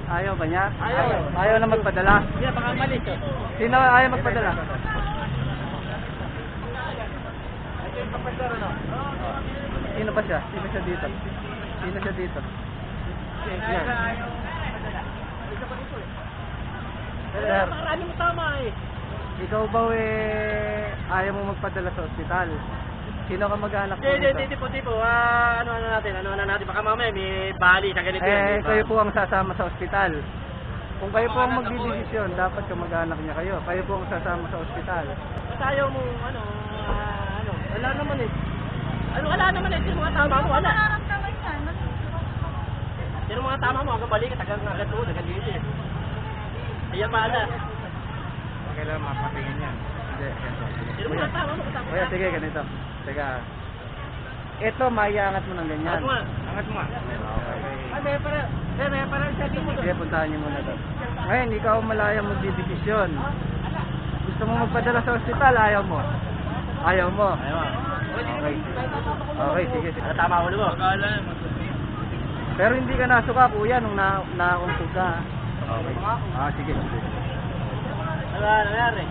Ayaw ba niya? Ayaw. Ayaw na magpadala? Hindi, baka malis eh. Sino ayaw magpadala? Sino ba siya? Sino siya dito? Sino siya dito? Yan. Sir, Marami mo tama eh. ikaw ba ayaw mo magpadala sa ospital? Sino ka mag-anak mo Hindi, dito? hindi po. Ano natin. Baka mamaya may bali sa ganito yan. Kayo po ang sasama sa ospital. Kung kayo po ang magdidesisyon, dapat kamag-anak niya kayo. Kayo po ang sasama sa ospital. Basta ayaw mo, wala naman eh. Wala naman eh. Sino mga tama mo, wala. Sino mga tama mo, hanggang balik, tagal nga agad doon, agad dito eh. Ayan pa ala. Kailangan mapatingin yan. Hindi, ganito. Sino mga tama mo, kasama. Kuya, sige, ganito. Teka. Ito, maiangat mo ng ganyan. Angat mo nga. Okay. May para sabi mo. Sige, puntahan niyo muna doon. Ngayon, ikaw malayang magdidesisyon. Gusto mo magpadala sa ospital, ayaw mo. Ayaw mo. Okay. Okay, sige. Ano tama ulo mo? Pero hindi ka nasuka, kuya, nung naumpog ka. Okay. Sige. Ano nangyari?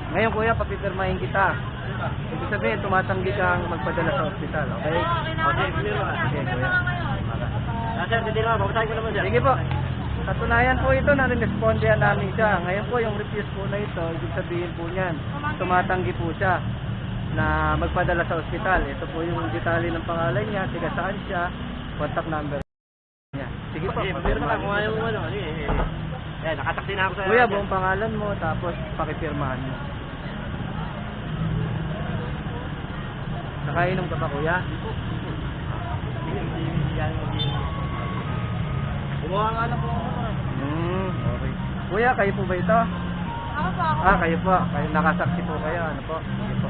Ngayon, kuya, papipirmahin kita. Ibig sabihin, tumatanggi kang magpadala sa ospital, okay? Okay, piniro ka. Sige, kuya. Sir, hindi naman, babasahin ko naman siya. Sige po. Katunayan po ito, nare-respondehan namin siya. Ngayon po, yung refuse po na ito, ibig sabihin po niyan, tumatanggi po siya na magpadala sa ospital. Ito po yung detalye ng pangalan niya, tiga saan siya, contact number niya. Sige po. Sige, papirma ka kung ayaw mo ano. Eh, nakasaksi na ako sa... Kuya, buong pangalan mo, tapos pakipirmahan mo. Nakainom ka pa, kuya? Kumuha nga lang po ako. Okay. Kuya, kayo po ba ito? Ako po, ako. Kayo po. Kayo, nakasaksi po kayo. Ano po? Sige po.